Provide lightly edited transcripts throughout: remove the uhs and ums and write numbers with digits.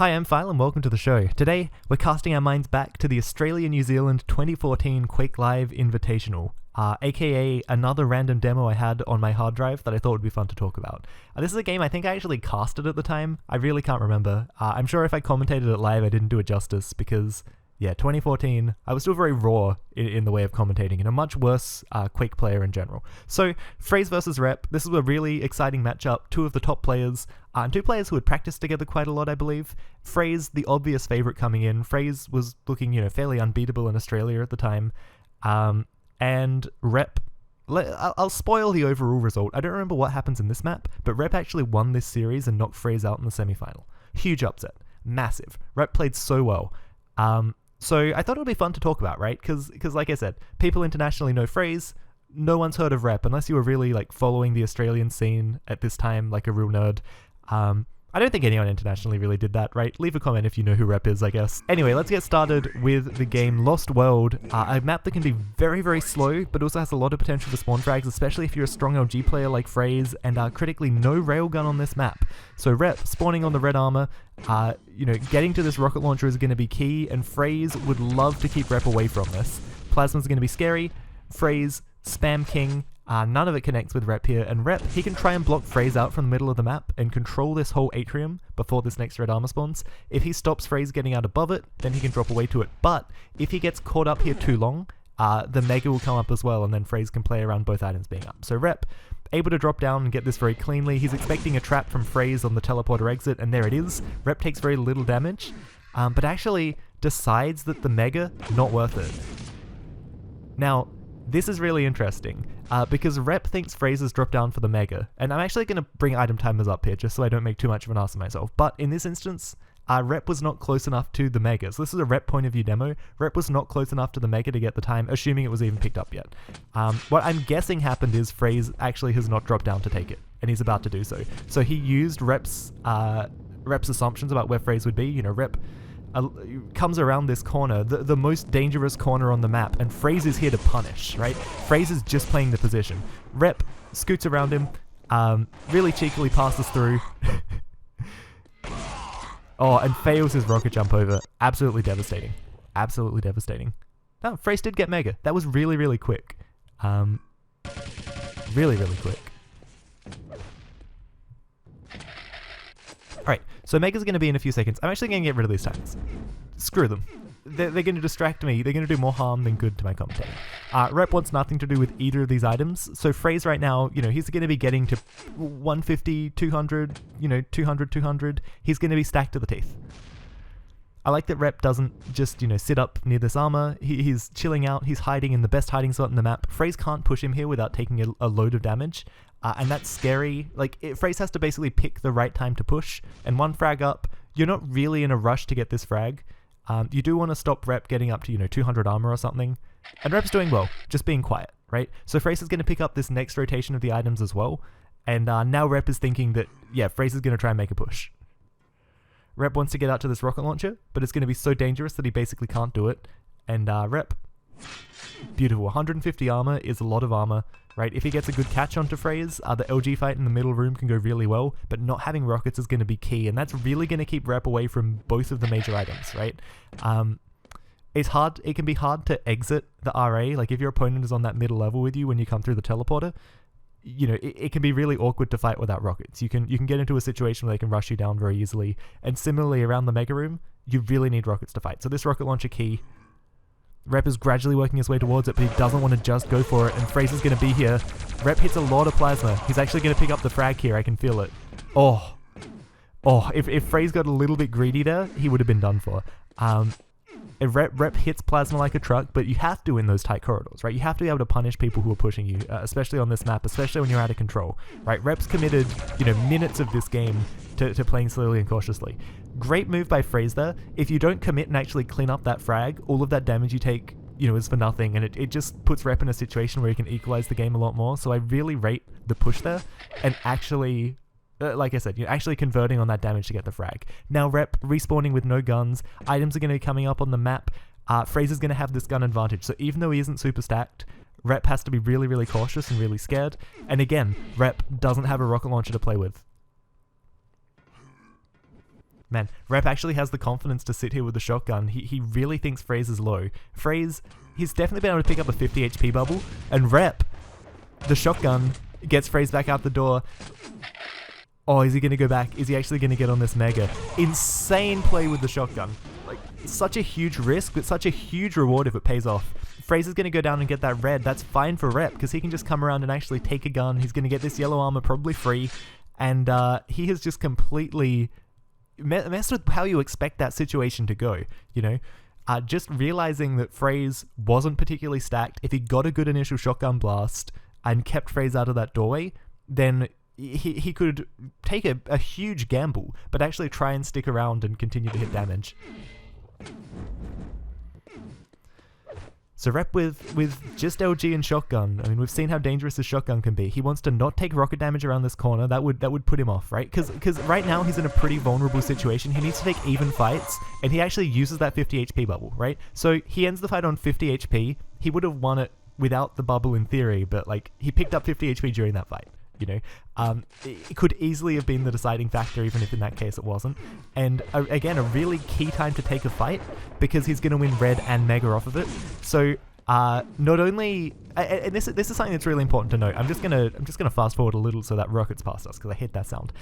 Hi, I'm Phile and welcome to the show. Today, we're casting our minds back to the Australia-New Zealand 2014 Quake Live Invitational, aka another random demo I had on my hard drive that I thought would be fun to talk about. This is a game I think I actually casted at the time. I really can't remember. I'm sure if I commentated it live I didn't do it justice because, yeah, 2014, I was still very raw in the way of commentating and a much worse Quake player in general. So, FraZe versus Rep, this is a really exciting matchup. Two of the top players, and two players who had practiced together quite a lot, I believe. FraZe, the obvious favorite coming in. FraZe was looking, fairly unbeatable in Australia at the time. And Rep, I'll spoil the overall result. I don't remember what happens in this map, but Rep actually won this series and knocked FraZe out in the semi-final. Huge upset. Massive. Rep played so well. So I thought it would be fun to talk about, right? Because like I said, people internationally know FraZe. No one's heard of Rep unless you were really following the Australian scene at this time like a real nerd. I don't think anyone internationally really did that, right? Leave a comment if you know who Rep is, I guess. Anyway, let's get started with the game Lost World, a map that can be very, very slow, but also has a lot of potential for spawn frags, especially if you're a strong LG player like FraZe, and critically, no railgun on this map. So Rep, spawning on the red armor, getting to this rocket launcher is going to be key, and FraZe would love to keep Rep away from this. Plasma's going to be scary. FraZe, Spam King, none of it connects with Rep here, and Rep, he can try and block FraZe out from the middle of the map and control this whole atrium before this next red armor spawns. If he stops FraZe getting out above it, then he can drop away to it, but if he gets caught up here too long, the Mega will come up as well, and then FraZe can play around both items being up. So Rep, able to drop down and get this very cleanly. He's expecting a trap from FraZe on the teleporter exit, and there it is. Rep takes very little damage, but actually decides that the Mega, not worth it. Now, this is really interesting, because Rep thinks FraZe has dropped down for the Mega, and I'm actually going to bring item timers up here just so I don't make too much of an ass of myself, but in this instance, Rep was not close enough to the Mega. So this is a Rep point of view demo. Rep was not close enough to the Mega to get the time, assuming it was even picked up yet. What I'm guessing happened is FraZe actually has not dropped down to take it, and he's about to do so. So he used Rep's assumptions about where FraZe would be. Rep comes around this corner, the most dangerous corner on the map, and FraZe is here to punish, right? FraZe is just playing the position. Rep scoots around him, really cheekily passes through, and fails his rocket jump over. Absolutely devastating. Absolutely devastating. Oh, FraZe did get Mega. That was really, really quick. Really, really quick. Alright, so Mega's going to be in a few seconds. I'm actually going to get rid of these timers. Screw them. They're going to distract me. They're going to do more harm than good to my commentating. Rep wants nothing to do with either of these items. So FraZe right now, he's going to be getting to 150, 200, 200, 200. He's going to be stacked to the teeth. I like that Rep doesn't just, sit up near this armor. He's chilling out. He's hiding in the best hiding spot in the map. FraZe can't push him here without taking a load of damage. And that's scary. FraZe has to basically pick the right time to push. And one frag up, you're not really in a rush to get this frag. You do want to stop Rep getting up to, 200 armor or something. And Rep's doing well, just being quiet, right? So FraZe is going to pick up this next rotation of the items as well. And now Rep is thinking that, yeah, FraZe is going to try and make a push. Rep wants to get out to this rocket launcher, but it's going to be so dangerous that he basically can't do it. And Rep, beautiful. 150 armor is a lot of armor, right? If he gets a good catch onto FraZe, the LG fight in the middle room can go really well, but not having rockets is going to be key, and that's really going to keep Rep away from both of the major items, right? It's hard. It can be hard to exit the RA. If your opponent is on that middle level with you when you come through the teleporter, it can be really awkward to fight without rockets. You can get into a situation where they can rush you down very easily, and similarly around the Mega Room, you really need rockets to fight. So this rocket launcher key. Rep is gradually working his way towards it, but he doesn't want to just go for it, and FraZe is going to be here. Rep hits a lot of plasma. He's actually going to pick up the frag here, I can feel it. If FraZe got a little bit greedy there, he would have been done for. Rep hits plasma like a truck, but you have to in those tight corridors, right? You have to be able to punish people who are pushing you, especially on this map, especially when you're out of control, right? Rep's committed, minutes of this game to playing slowly and cautiously. Great move by FraZe there. If you don't commit and actually clean up that frag, all of that damage you take, is for nothing, and it just puts Rep in a situation where he can equalize the game a lot more. So I really rate the push there, and actually, like I said, you're actually converting on that damage to get the frag. Now Rep respawning with no guns. Items are going to be coming up on the map. FraZe is going to have this gun advantage. So even though he isn't super stacked, Rep has to be really, really cautious and really scared. And again, Rep doesn't have a rocket launcher to play with. Man, Rep actually has the confidence to sit here with the shotgun. He really thinks Fraze is low. Fraze, he's definitely been able to pick up a 50 HP bubble, and Rep, the shotgun, gets Fraze back out the door. Oh, is he going to go back? Is he actually going to get on this Mega? Insane play with the shotgun. Like, such a huge risk, but such a huge reward if it pays off. Fraze is going to go down and get that red. That's fine for Rep, because he can just come around and actually take a gun. He's going to get this yellow armor probably free, and he has just completely messed with how you expect that situation to go, you know? Just realizing that Fraze wasn't particularly stacked. If he got a good initial shotgun blast and kept Fraze out of that doorway, then he could take a huge gamble, but actually try and stick around and continue to hit damage. So Rep with just LG and shotgun, I mean, we've seen how dangerous his shotgun can be. He wants to not take rocket damage around this corner. That would put him off, right? Because right now he's in a pretty vulnerable situation. He needs to take even fights, and he actually uses that 50 HP bubble, right? So he ends the fight on 50 HP. He would have won it without the bubble in theory, but like he picked up 50 HP during that fight. You know, it could easily have been the deciding factor, even if in that case it wasn't. And again, a really key time to take a fight, because he's going to win red and Mega off of it. So not only, and this is something that's really important to note. I'm just gonna fast forward a little so that rockets past us, because I hate that sound.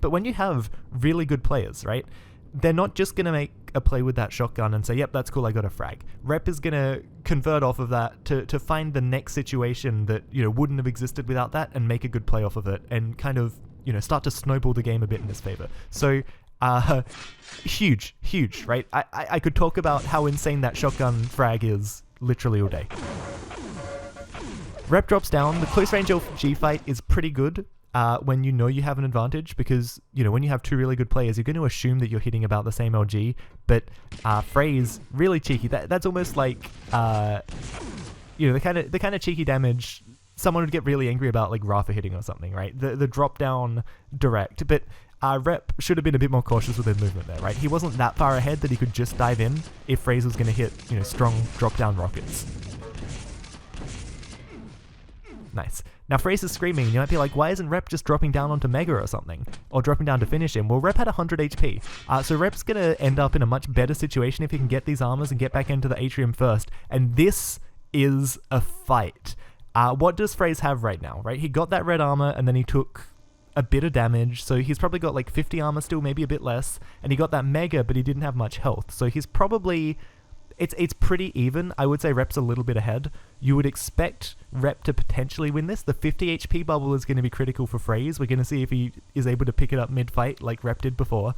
But when you have really good players, right? They're not just going to make a play with that shotgun and say, yep, that's cool, I got a frag. Rep is going to convert off of that to find the next situation that, you know, wouldn't have existed without that, and make a good play off of it, and kind of, you know, start to snowball the game a bit in his favor. So, huge, right? I could talk about how insane that shotgun frag is literally all day. Rep drops down. The close range LG fight is pretty good. When you know you have an advantage, because, you know, when you have two really good players, you're going to assume that you're hitting about the same LG, but Fraze, really cheeky. That's almost like, you know, the kind of cheeky damage someone would get really angry about, like Rafa hitting or something, right? The drop down direct, but Rep should have been a bit more cautious with his movement there, right? He wasn't that far ahead that he could just dive in if Fraze was going to hit, you know, strong drop down rockets. Nice. Now Fraze is screaming, and you might be like, why isn't Rep just dropping down onto Mega or something? Or dropping down to finish him? Well, Rep had 100 HP. So Rep's going to end up in a much better situation if he can get these armors and get back into the atrium first. And this is a fight. What does Fraze have right now, right? He got that red armor, and then he took a bit of damage, so he's probably got like 50 armor still, maybe a bit less. And he got that Mega, but he didn't have much health. So he's probably... It's pretty even. I would say Rep's a little bit ahead. You would expect Rep to potentially win this. The 50 HP bubble is going to be critical for Fraze. We're going to see if he is able to pick it up mid-fight like Rep did before.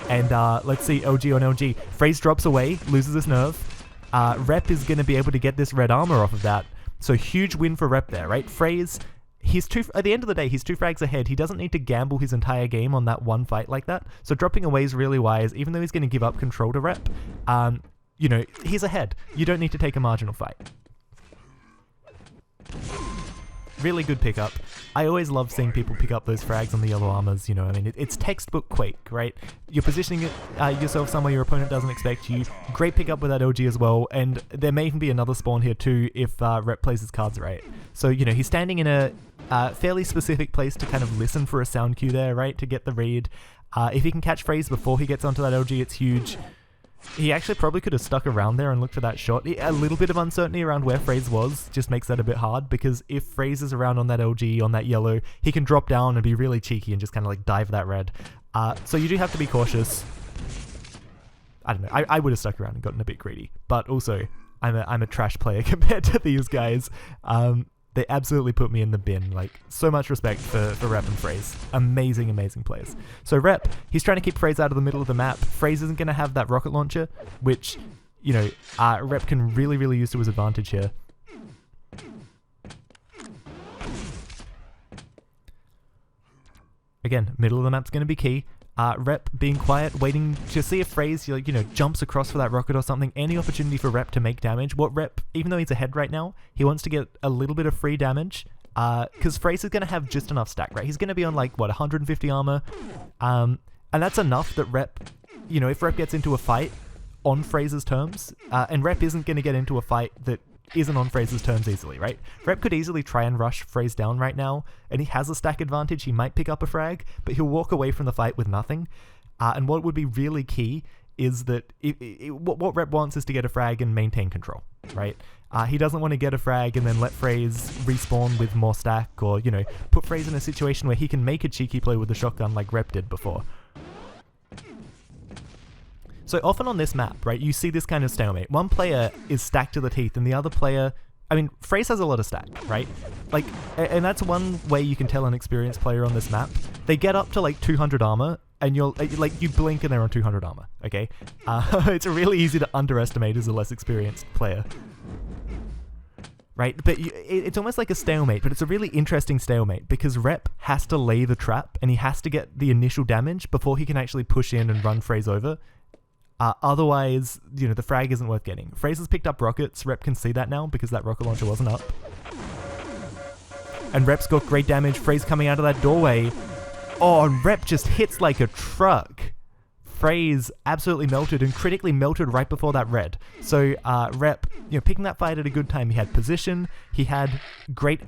And let's see, LG on LG. Fraze drops away, loses his nerve. Rep is going to be able to get this red armor off of that. So huge win for Rep there, right? Fraze, at the end of the day, he's 2 frags ahead. He doesn't need to gamble his entire game on that one fight like that. So dropping away is really wise, even though he's going to give up control to Rep. You know, he's ahead. You don't need to take a marginal fight. Really good pickup. I always love seeing people pick up those frags on the yellow armors, you know, I mean, it's textbook Quake, right? You're positioning yourself somewhere your opponent doesn't expect you. Great pickup with that LG as well, and there may even be another spawn here too if Rep plays his cards right. So, you know, he's standing in a fairly specific place to kind of listen for a sound cue there, right, to get the read. If he can catch Fraze before he gets onto that LG, it's huge. He actually probably could have stuck around there and looked for that shot. A little bit of uncertainty around where Fraze was just makes that a bit hard, because if Fraze is around on that LG, on that yellow, he can drop down and be really cheeky and just kind of like dive that red. So you do have to be cautious. I don't know, I would have stuck around and gotten a bit greedy, but also I'm a trash player compared to these guys. They absolutely put me in the bin. Like, so much respect for Rep and Fraze. Amazing, amazing players. So Rep, he's trying to keep Fraze out of the middle of the map. Fraze isn't going to have that rocket launcher, which, you know, Rep can really, really use to his advantage here. Again, middle of the map's going to be key. Rep being quiet, waiting to see if Fraze, you know, jumps across for that rocket or something. Any opportunity for Rep to make damage. What Rep, even though he's ahead right now, he wants to get a little bit of free damage. Because Fraze is going to have just enough stack, right? He's going to be on like, what, 150 armor? And that's enough that Rep, you know, if Rep gets into a fight on Fraze's terms, and Rep isn't going to get into a fight that isn't on Fraze's terms easily, right? Rep could easily try and rush Fraze down right now, and he has a stack advantage. He might pick up a frag, but he'll walk away from the fight with nothing. And what would be really key is that what Rep wants is to get a frag and maintain control, right? He doesn't want to get a frag and then let FraZe respawn with more stack, or, you know, put FraZe in a situation where he can make a cheeky play with the shotgun like Rep did before. So often on this map, right, you see this kind of stalemate. One player is stacked to the teeth and the other player... I mean, FraZe has a lot of stack, right? Like, and that's one way you can tell an experienced player on this map. They get up to like 200 armor, and you'll like, you blink and they're on 200 armor, okay? It's really easy to underestimate as a less experienced player. Right, but it's almost like a stalemate, but it's a really interesting stalemate because Rep has to lay the trap and he has to get the initial damage before he can actually push in and run FraZe over. Otherwise, you know, the frag isn't worth getting. FraZe has picked up rockets. Rep can see that now because that rocket launcher wasn't up. And Rep's got great damage. FraZe coming out of that doorway. Oh, and Rep just hits like a truck. FraZe absolutely melted and critically melted right before that red. So Rep, you know, picking that fight at a good time. He had position. He had great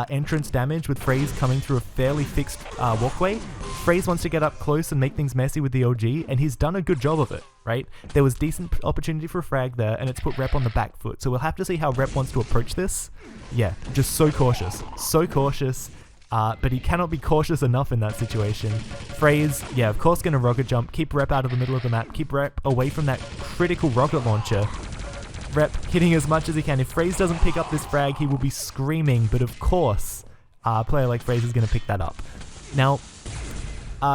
entrance damage with FraZe coming through a fairly fixed walkway. FraZe wants to get up close and make things messy with the OG, and he's done a good job of it, right? There was decent opportunity for a frag there, and it's put Rep on the back foot. So we'll have to see how Rep wants to approach this. Yeah, just so cautious. So cautious. But he cannot be cautious enough in that situation. FraZe, yeah, of course going to rocket jump, keep Rep out of the middle of the map, keep Rep away from that critical rocket launcher. Rep hitting as much as he can. If FraZe doesn't pick up this frag, he will be screaming, but of course, a player like FraZe is going to pick that up. Now,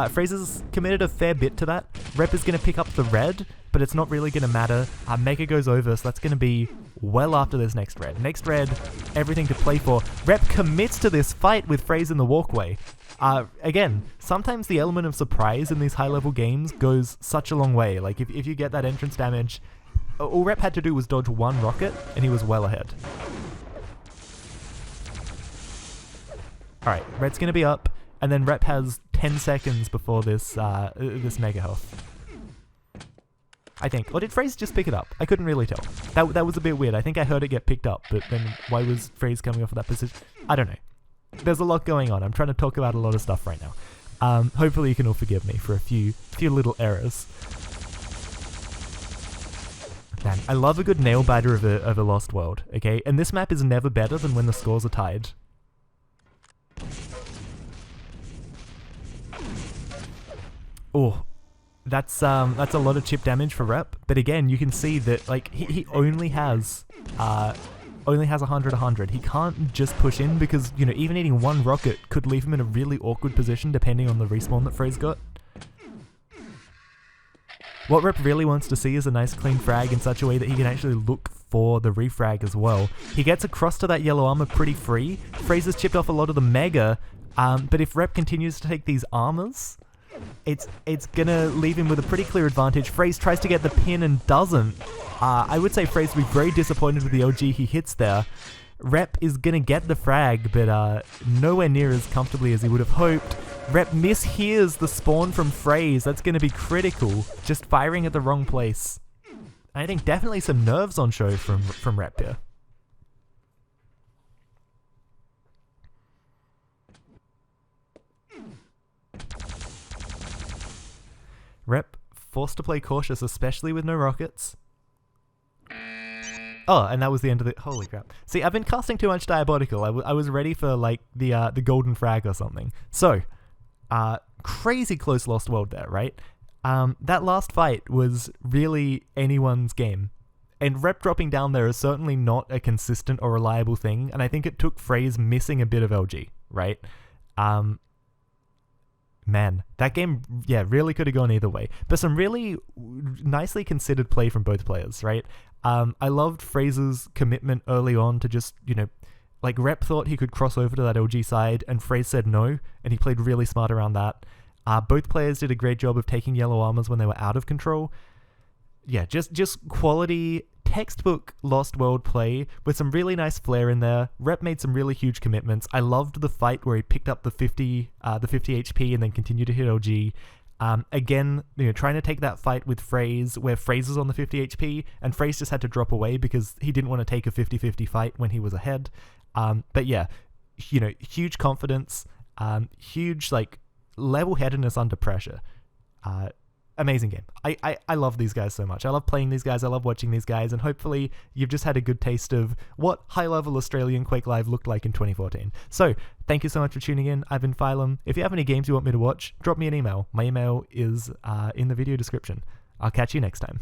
FraZe has committed a fair bit to that. Rep is going to pick up the red, but it's not really going to matter. Mega goes over, so that's going to be well after this next red. Next red, everything to play for. Rep commits to this fight with FraZe in the walkway. Again, sometimes the element of surprise in these high-level games goes such a long way. Like, if you get that entrance damage, all Rep had to do was dodge one rocket, and he was well ahead. Alright, Red's going to be up, and then Rep has 10 seconds before this this mega health. I think. Or did FraZe just pick it up? I couldn't really tell. That was a bit weird. I think I heard it get picked up, but then why was FraZe coming off of that position? I don't know. There's a lot going on. I'm trying to talk about a lot of stuff right now. Hopefully you can all forgive me for a few little errors. Man, I love a good nail biter of a Lost World, okay? And this map is never better than when the scores are tied. Oh, that's a lot of chip damage for Rep. But again, you can see that like he only has 100. He can't just push in because, you know, even eating one rocket could leave him in a really awkward position depending on the respawn that FraZe got. What Rep really wants to see is a nice clean frag in such a way that he can actually look for the refrag as well. He gets across to that yellow armor pretty free. FraZe has chipped off a lot of the mega, but if Rep continues to take these armors, it's gonna leave him with a pretty clear advantage. FraZe tries to get the pin and doesn't. I would say FraZe would be very disappointed with the OG he hits there. Rep is gonna get the frag, but nowhere near as comfortably as he would have hoped. Rep mishears the spawn from FraZe. That's gonna be critical. Just firing at the wrong place. I think definitely some nerves on show from Rep here. Rep forced to play cautious, especially with no rockets. Oh, and that was the end of the... Holy crap. See, I've been casting too much Diabolical. I was ready for, like, the golden frag or something. So, crazy close Lost World there, right? That last fight was really anyone's game. And Rep dropping down there is certainly not a consistent or reliable thing, and I think it took FraZe missing a bit of LG, right? Man, that game, yeah, really could have gone either way. But some really nicely considered play from both players, right? I loved FraZe's commitment early on to just, you know, like Rep thought he could cross over to that LG side, and FraZe said no, and he played really smart around that. Both players did a great job of taking yellow armors when they were out of control. Yeah, just quality textbook Lost World play with some really nice flair in there. Rep made some really huge commitments. I loved the fight where he picked up the 50 HP and then continued to hit OG. Again, you know, trying to take that fight with FraZe where FraZe was on the 50 HP and FraZe just had to drop away because he didn't want to take a 50-50 fight when he was ahead. But yeah, you know, huge confidence, huge like level-headedness under pressure. amazing game. I love these guys so much. I love playing these guys, I love watching these guys, and hopefully you've just had a good taste of what high-level Australian Quake Live looked like in 2014. So, thank you so much for tuning in. I've been Phylum. If you have any games you want me to watch, drop me an email. My email is in the video description. I'll catch you next time.